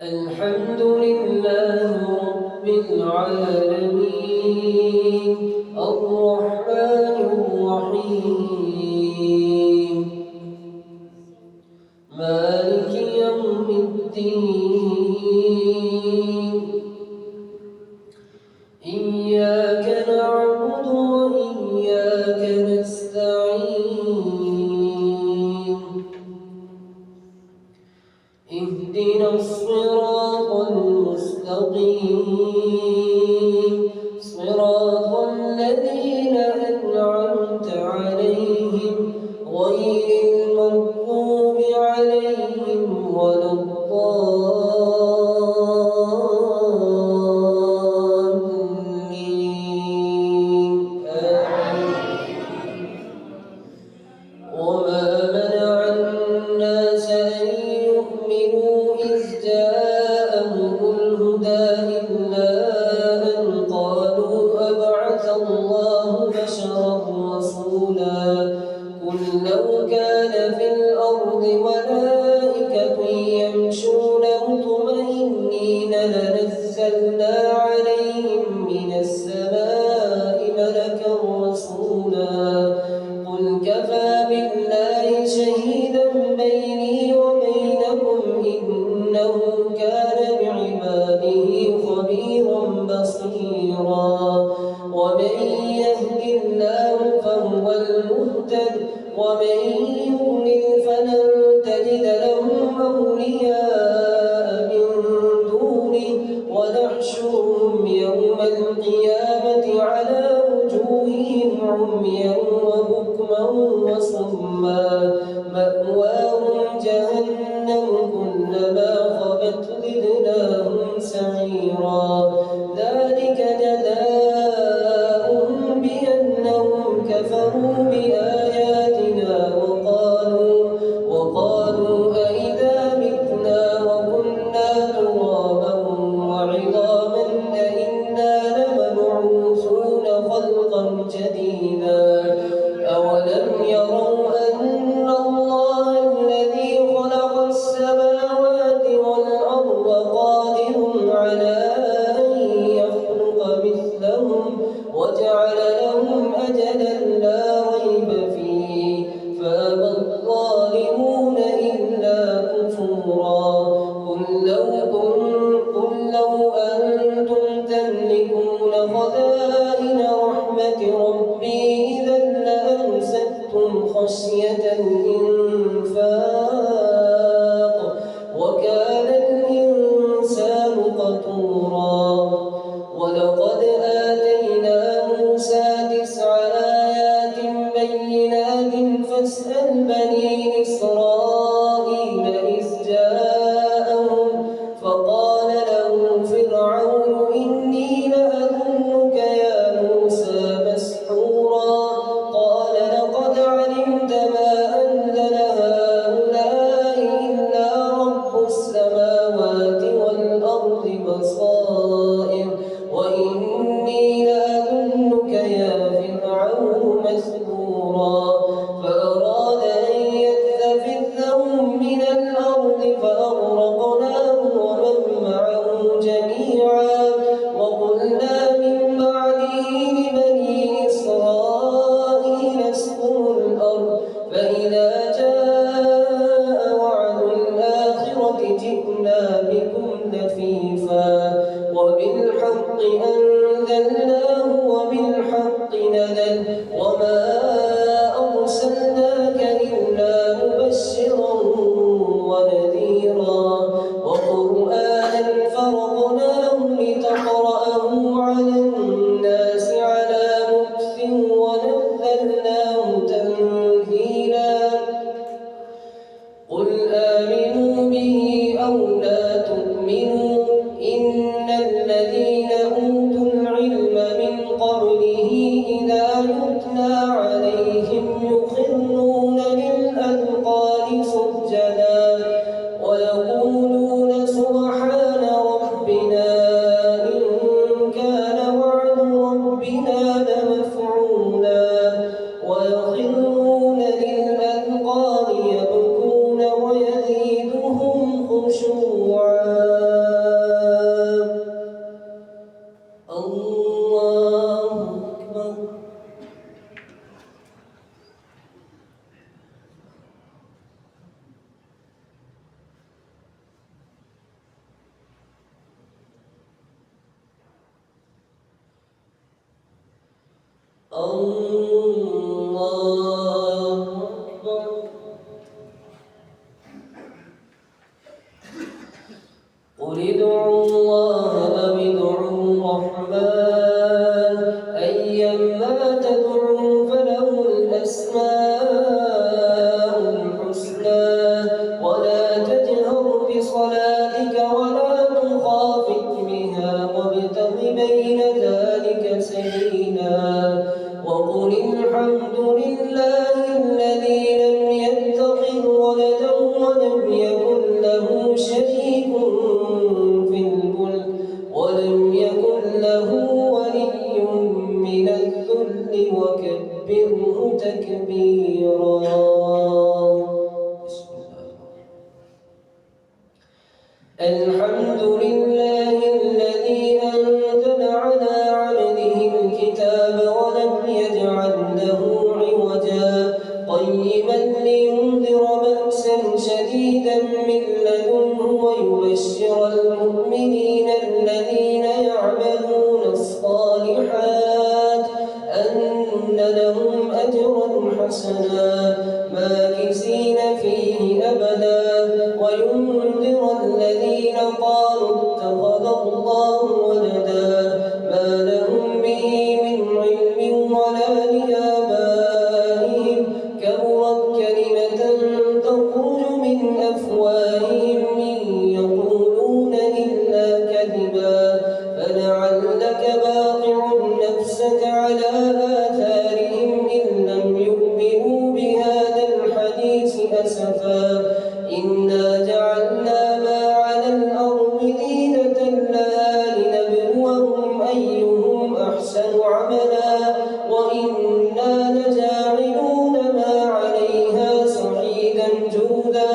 الحمد لله رب العالمين الرحمن الرحيم مالك يوم الدين إياك نعبد وإياك نستعين اهدنا الصراط المستقيم صراط الذين أنعمت عليهم غير المغضوب عليهم ولا الضالين وما منع الناس أن يؤمنوا إذ جاءهم الهدى إلا أن قالوا أبعث الله بشرا رسولا قل لو كان في الأرض ملائكة يمشون مطمئنين لنزلنا عليهم من السماء ملكا رسولا قل كفى بالله شهيدا بيني وبينكم إنه كان بعباده خبيرا بصيرا ومن يهد الله فهو المهتد ومن يضلل فلن تجد لهم أولياء من دونه ونحشرهم يوم القيامة على وجوههم عميا وبكما وصما مأواهم جهنم كلما خبت زدناهم سعيرا ذلك جزاؤهم بأنهم كفروا بآياتنا وقالوا أئذا متنا وكنا ترابا وعظاما أئنا لمبعوثون خلقا جديدا أولم يروا أن الله الذي خلق السماوات والأرض قادر على أن يخلق مثلهم وجعل لهم أجلا لا ريب فيه فأبى الظالمون إلا كفورا قل لو أنتم تملكون خزائن رحمة ربي إذا لأمسكتم خشية الإنفاق وكان الإنسان قتورا ولقد آتينا موسى 9 آيات بينات فاسأل بني إسرائيل إذ جاءهم فقال له فرعون إني لأظنك يا موسى مسحورا قال لقد علمت ما أنزل هؤلاء إلا رب السماوات والأرض بصائر وإني لأظنك يا فرعون مسحورا فأراد أن يستفزهم من الأرض فأغرقناه ومن معه جميعا وقلنا من بعده لبني إسرائيل اسكنوا الأرض فإذا جاء وعد الآخرة جئنا بكم لفيفا وبالحق أنزلناه وبالحق نزل وما أرسلناك إلا مبشرا ونذيرا وقرآنا فرقناه لتقرأه على الناس على مكث ونزلناه تنزيلا قل آمنوا به أو لا تؤمنوا إن الذين أوتوا الله أكبر. قل ادعوا الله أو ادعوا الرحمن أيما تدعوا فله الأسماء الحسنى ولا تجهر بصلاتك ولا تخافت بها وابتغ بين ذلك سبيلا وقل الحمد لله الذي لم يتخذ ولدا ولم يكن له شريك في الملك ولم يكن له ولي من الذل وكبره تكبيرا. الحمد لله الذي أنزل على عبده الكتاب ولم يجعل له عوجا قيما لينذر بأسا شديدا من لدنه ويبشر المؤمنين الذين يعملون الصالحات أن لهم أجرا حسنا ماكثين فيه أبدا وينذر الذين قالوا اتخذ الله ولدا ما لهم به من علم ولا لآبائهم كبرت كلمة تخرج من أفواههم إن يقولون إلا كذبا فلعلك باقع نفسك على آثارهم إن لم يؤمنوا بهذا الحديث أسفا إنا جعلنا ما على الأرض زينة لها لنبلوهم أيهم أحسن عملا وإنا لجاعلون ما عليها صعيدا جردا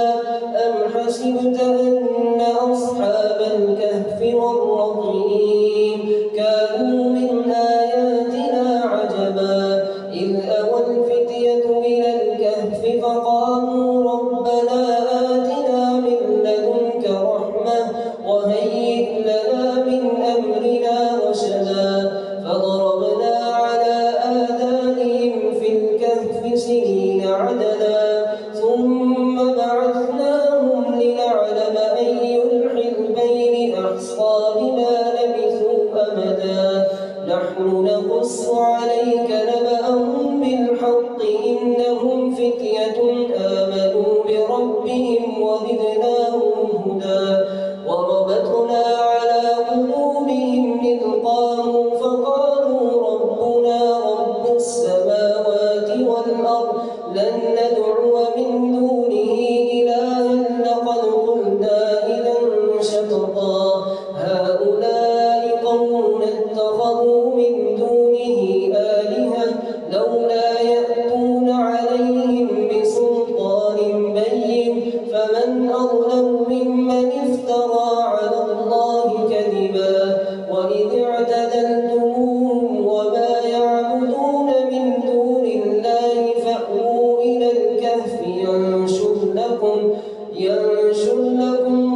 أم حسبت أن أصحاب الكهف والرقيم كانوا من آياتنا عجبا إذ أوى الفتية إلى الكهف فقالوا ربنا آتنا من لدنك رحمة وهيئ لنا من أمرنا رشدا فضربنا على آذانهم في الكهف سنين عددا ثم بعثناهم لنعلم أي الحزبين أحصى لما لبثوا أمدا نحن نقص عليك نبأهم بالحق إنهم فتية آمنوا بربهم وزدناهم هدى وربطنا على قلوبهم إذ قاموا فقالوا ربنا رب السماوات والأرض لن ندعو من دونه إلها لقد قلنا إذا شططا هؤلاء قومنا اتخذوا من دونه آلهة لولا يأتون عليهم بسلطان بين فمن أظلم ممن افترى على الله كذبا وإذ اعتزلتموهم وما يعبدون من دون الله فأووا إلى الكهف ينشر لكم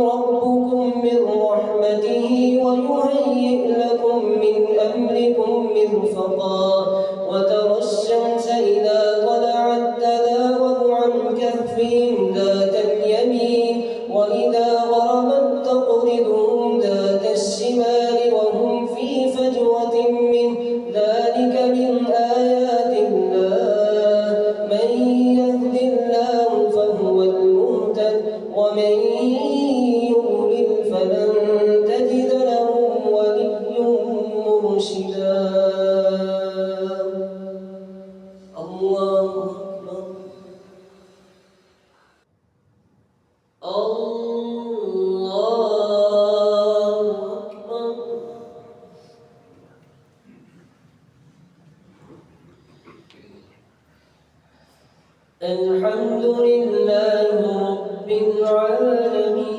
ربكم من رحمته ويهيئ لكم من أمركم مرفقا وترى الشمس إذا طلعت تزاور عن كهفهم ذات اليمين وإذا غربت تقرضهم ذات الشمال وهم في فجوة منه ذلك من آيات الله من يهد الله فهو المهتد ومن يضلل فلن تجد له وليا مرشدا. الله أكبر. الله أكبر. الحمد لله رب العالمين.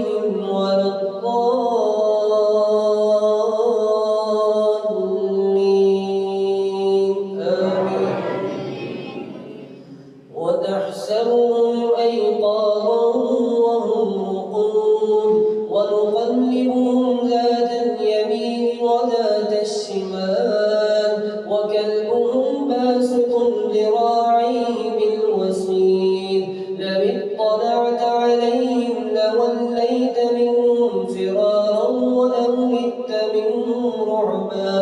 عليهم ولا الضالين آمين. وتحسبهم أيقاظا وهم رقود ونقلبهم ذات اليمين وذات الشمال وكلبهم باسط ذراعيه بالوسيد لو اطلعت عليهم لوليت منهم فرارا ولملئت منهم رعبا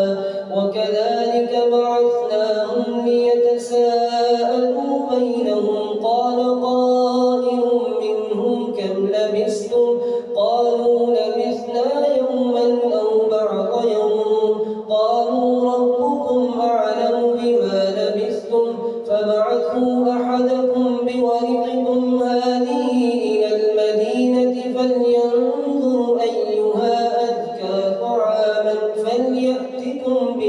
وكذلك بعثناهم ليتساءلوا بينهم قال قائل منهم كم لبثتم قالوا لبثنا يوما أو بعض يوم قالوا ربكم أعلم بما لبثتم فابعثوا أحدكم بورقكم هذه إلى المدينة فلينظر أيها أزكى طعاما فليأتكم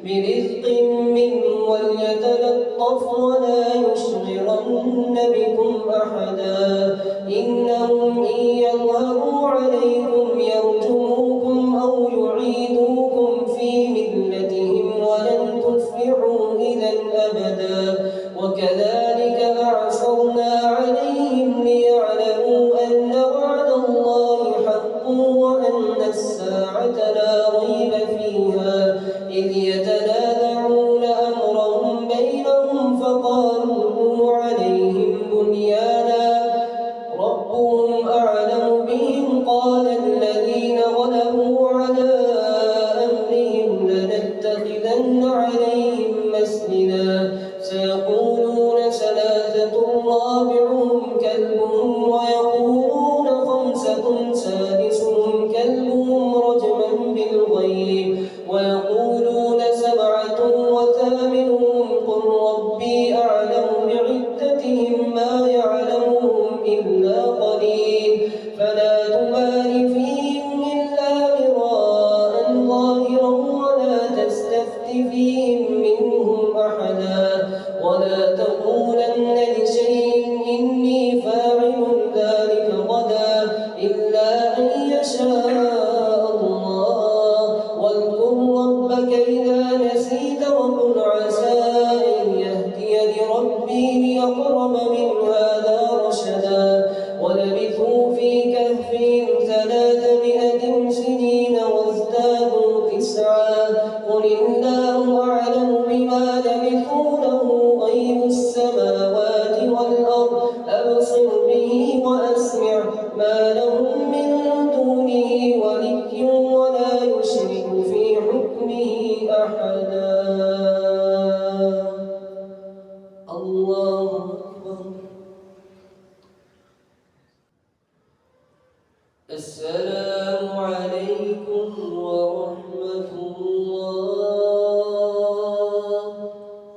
برزق منه وليتلطف ولا يشعرن بكم أحدا إنهم إن يظهروا عليكم يرجموكم أو يعيدوكم في ملتهم ولن تفلحوا إذا أبدا وكذلك أعثرنا عليهم ليعلموا أن وعد الله حق وأن الساعة لا ريب فيها إذ يتنازعون أمرهم بينهم فقالوا بنوا عليهم بنيانا ربهم أعلم بهم قال الذين غلبوا على أمرهم لنتخذن عليهم مسجدا سيقولون ثلاثة رابعهم كلبهم ويقولون خمسة سادسهم كلبهم رجما بالغيب ويقولون سبعة وثامنهم قل ربي أعلم بعدتهم ما يعلمهم إلا قليل فلا تمار فيهم إلا مراء ظاهرا ولا تستفت فيهم منهم أحدا ولا تقولن لشيء إني فاعل ذلك غدا إلا أن يشاء الله واذكر ربك إذا نسيت وقل عسى أن يهديني ربي لأقرب من هذا رشدا ولبثوا في كهفهم 300 سنين وازدادوا 9 قل الله أعلم بما لبثوا له غيب السماوات والأرض أبصر به وأسمع ما لهم من دونه ولي ولا يشرك في حكمه أحدا الله أكبر السلام عليكم ورحمة الله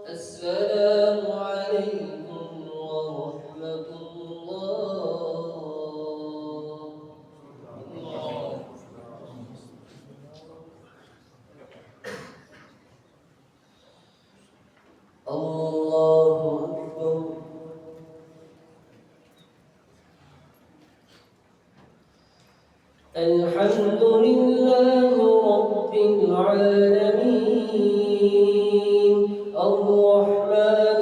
السلام عليكم ورحمة الله الله أكبر الحمد لله رب العالمين الرحمن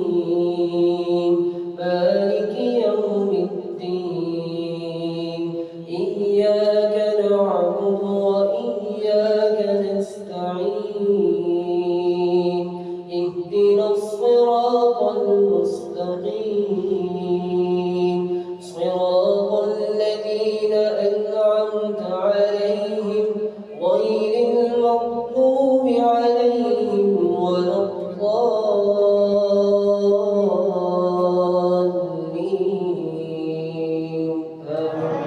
الرحيم مالك يوم الدين إياك نعبد وإياك نستعين اهدنا الصراط المستقيم صراط الذين أنعمت عليهم غير المغضوب عليهم ولا الضالين آمين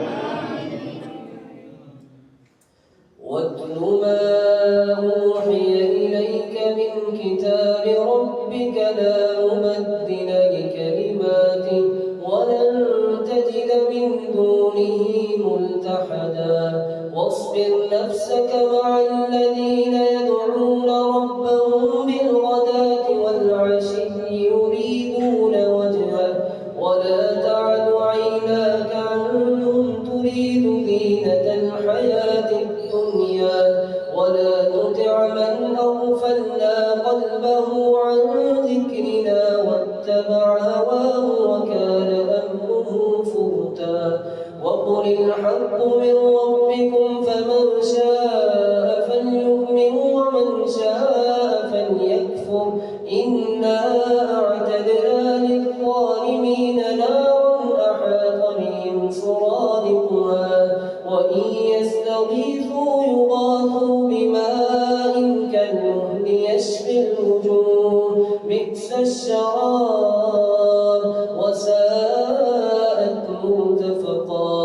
واتل ما أوحي إليك من كتاب ربك لا مبدل لكلماته ولن تجد من دونه ملتحدا واصبر نفسك مع الذين يدعون ربهم بالغداة والعشي يريدون وجهه ولا تعد عيناك وقل الحق من ربكم فمن شاء فليؤمن ومن شاء فليكفر إنا أعتدنا للظالمين نارا أحاط بهم سرادقها وإن يستغيثوا يغاثوا بماء كالمهل يشفي الوجوه بئس الشراب وساءت مرتفقا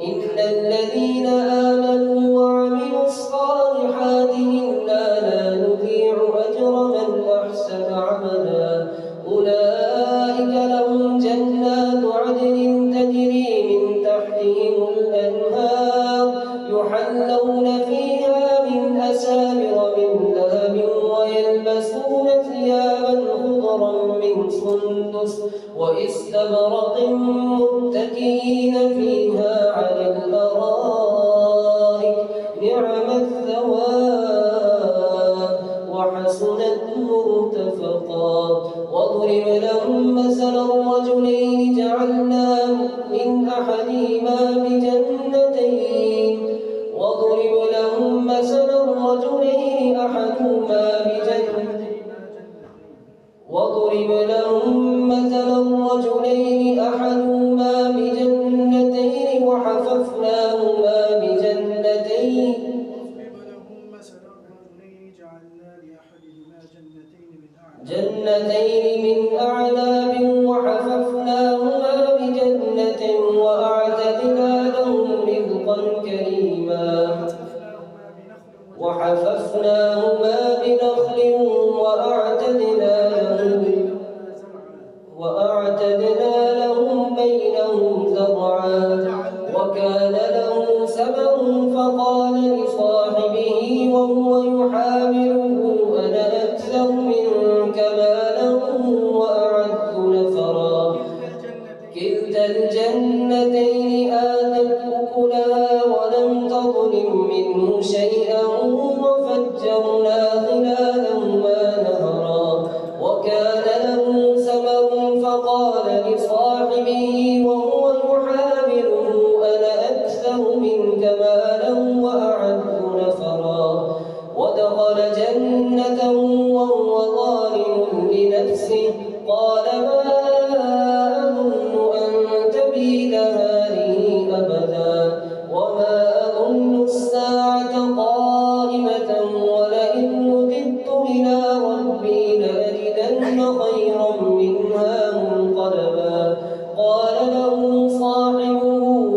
إن الذين آمنوا وعملوا الصالحات إنا لا نضيع أجر من أحسن عملا أولئك لهم جنات عدن تجري من تحتهم الأنهار يحلون فيها من أساور من ذهب ويلبسون ثيابا خضرا من سندس واستبرق متكئين فيها على الأرائك نعم الثواب وحسنت مرتفقا واضرب لهم مثل الرجلين جعلنا من أحدهما بجنتين واضرب لهم مثل الرجلين أحدهما بجنتين وحففناهما بجنتين من أعناب وحففناهما بجنة وأعتدنا لهم رزقا كريما وحففناهما بنخل وأعتدنا لهم بينهم زرعا وكان له ثمر فقال لصاحبه وهو يحاوره أنا أكثر منك مالا وأعز نفرا كلتا الجنتين آتت أكلها ولم تظلم منه شيئا وفجرنا خلالهما نهرا وكان له ثمر فقال لصاحبه وهو يحاوره أنا أكثر منك مالا وأعز نفرا ودخل جنته وهو ظالم لنفسه قال ما أظن أن تبيد هذه أبدا وما أظن الساعة قائمة ولئن رددت إلى ربي لأجدن خيرا منها منقلبا قال له صاحبه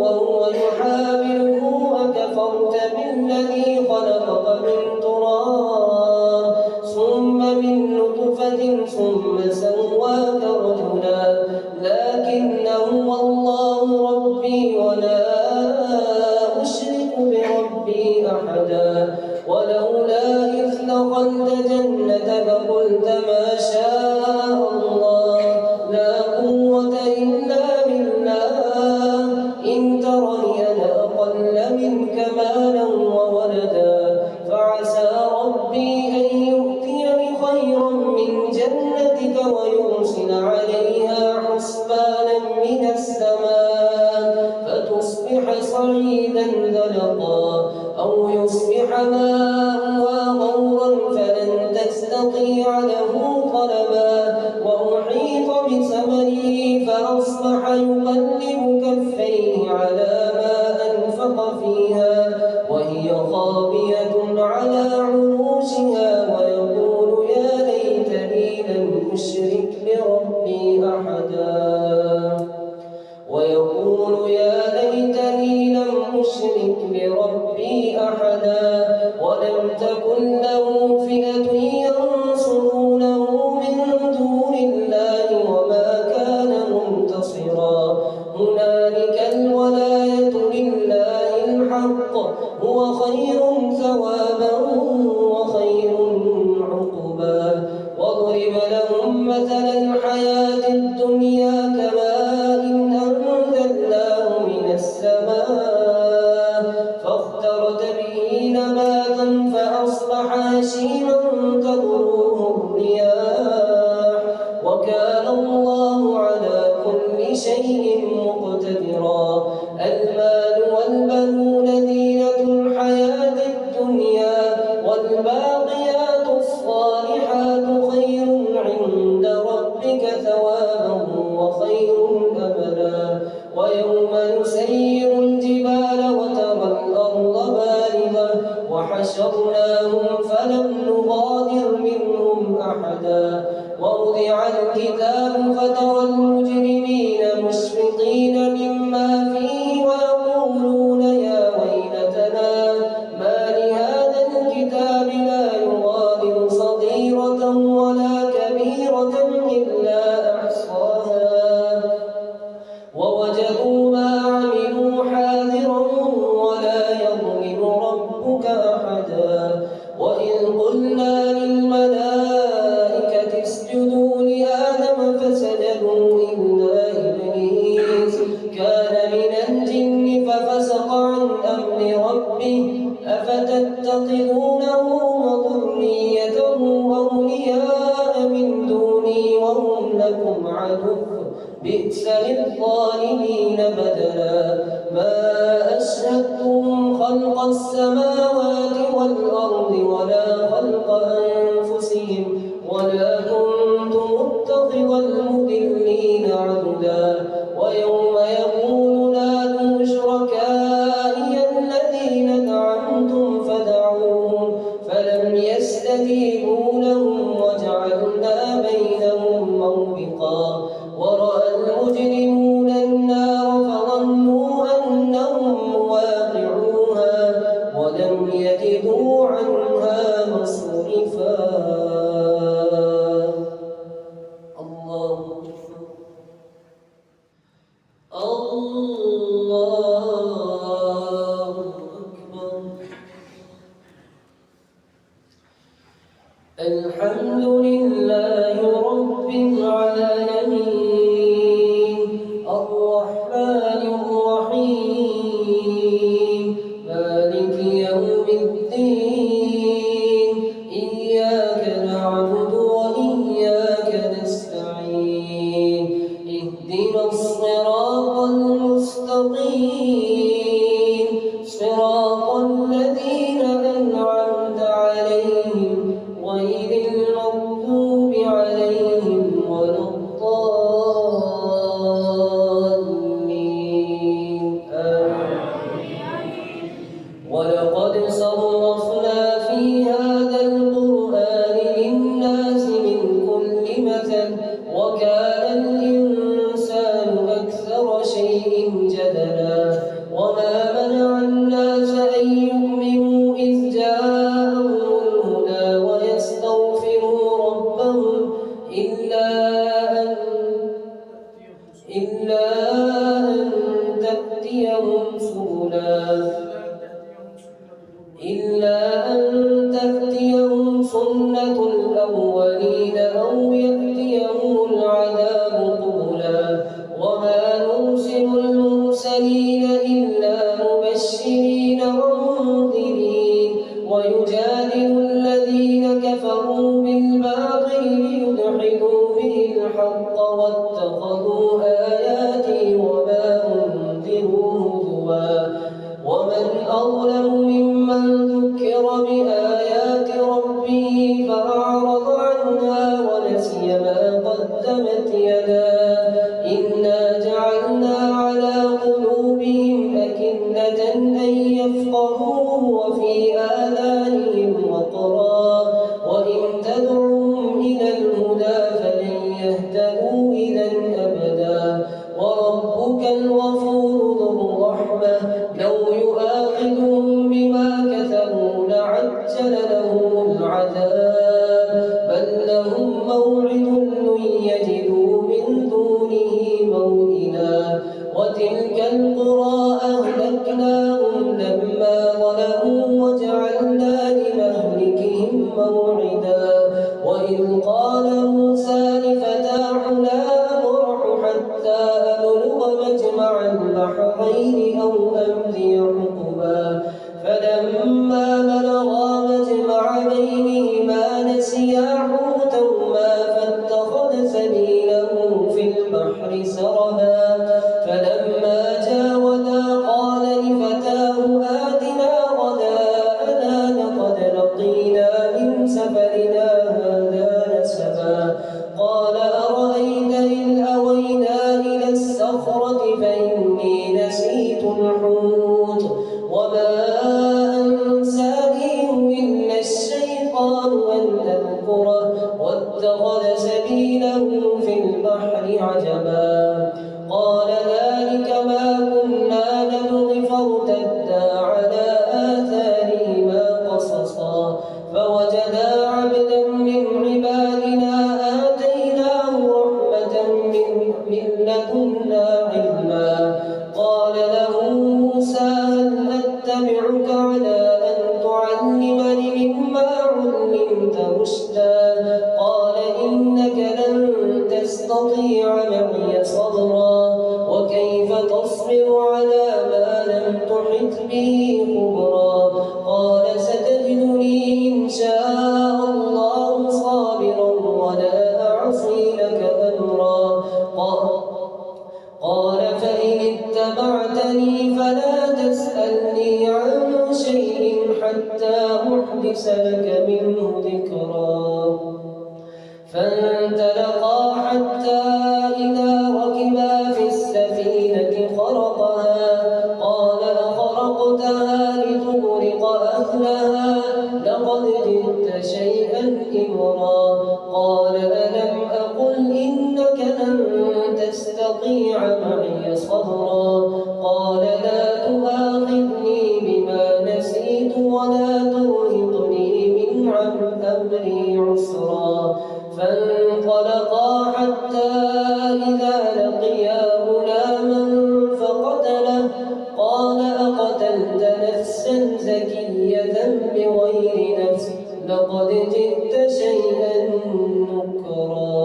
وهو يحاوره أكفرت بالذي خلقك من تراب ثم من نطفة ثم سواك رجلا لكن هو الله ربي ولا أشرك بربي أحدا ولولا إذ دخلت جنتك قلت ما شاء الله لا قوة إلا بالله إن ترني أنا أقل منك مالا وولدا فعسى ربي أن يؤتيني خيرا من جنتك ويرسل عليها حسبانا من السماء فتصبح صعيدا زلقا أو يصبح ماؤها غورا فلن تستطيع له طلبا وأحيط بثمره فأصبح يقلب كفيه على ما أنفق فيها وهي خاوية على عروشها ويقول يا ليتني لم أشرك بربي أحدا ولم تكن له فئة ينصرونه من دون الله وما كان منتصرا هنالك الولاية لله الحق هو خير ثوابا وخير عقبا واضرب لهم مثل الحياة الدنيا كماء أنزلناه من السماء فاختلط به نباتا فأصبح هشيما تذروه الرياح وكان الله على كل شيء مقتدرا أفتتخذونه وذريته أولياء من دوني وهم لكم عدو بئس للظالمين بدلا ما أشهدتهم خلق السماوات والأرض ولا خلق أنفسهم ولا كنت متخذ المضلين عضدا ويوم يقول نادوا شركائي الذين زعمتم فدعوهم فلم يستجيبوا لهم وجعلنا بينهم موبقا ورأى المجرمون النار فظنوا أنهم واقعوها ولم يجدوا عنها مصرفا. الحمد لله رب العالمين الرحمن الرحيم مالك يوم الدين إياك نعبد وإياك نستعين اهدنا الصراط المستقيم صراط الذين أنعمت عليهم غير المغضوب عليهم ولا الضالين آمين. ولقد صرفنا في هذا القرآن للناس من كل مثل وكان الإنسان أكثر شيء جدلا وما منع الناس أن يؤمنوا إذ جاءهم الهدى ويستغفروا ربهم إلا أن تأتيهم سنة الأولين أو يأتيهم العذاب قبلا وما نرسل المرسلين إلا مبشرين ومنذرين ويجادل الذين كفروا بالباطل ليدحضوا به الحق واتخذوا آياتي وما أنذروا هزوا ومن أظلم ممن ذكر بآيات ربه فأعرض عنها ونسي ما قدمت يداه إنا جعلنا على قلوبهم أكنة أن يفقهوه وفي آذانهم وقرا وإن تدعوهم إلى الهدى فلن يهتدوا إذا أبدا وربك الغفور ذو الرحمة لو يؤاخذهم بما كسبوا لعجل لهم العذاب بل لهم موعد لن يجدوا من دونه موئلا وتلك القرى أهلكناهم لما ظلموا وجعلنا لمهلكهم موعدا وإذ قال موسى لفتاه لا أبرح حتى أبلغ مجمع البحرين أو أمضي حقبا فلما بلغا مجمع بينهما نسيا حوتهما فاتخذ سبيله في البحر سربا فلما جاوزا قال لفتاه آتنا غداءنا لقد لقينا من سفرنا هذا نسبا قال أرأيت إذ أوينا إلى الصخرة فإني نسيت الحوت وما أنسانيه إلا الشيطان أن أذكره واتخذ سبيله في البحر عجبا قال ذلك ما كنا نبغي فارتدا على آثارهما قصصا فوجدا عبدا من عبادنا آتيناه رحمة من لدنا علما قال له موسى هل أتبعك على أن تعلمني مما علمت رشدا قال إنك لن تستطيع معي صبرا وكيف تصبر على ما لم تحط به خبرا قال فلا تسألني عن شيء حتى أحدث لك منه ذكرا فانطلقا حتى إذا ركبا في السفينة خرقها قال أخرقتها لتغرق أهلها لقد جئت شيئا إمرا قال ألم أقل إنك لن تستطيع معي صبرا قال لا تؤاخذني بما نسيت ولا ترهقني من أمري عسرا فانطلقا حتى إذا لقيا غلاما فقتله قال أقتلت نفسا زكية بغير نفس لقد جئت شيئا نكرا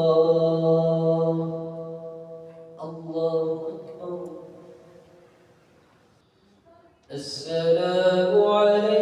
الله أكبر. السلام عليكم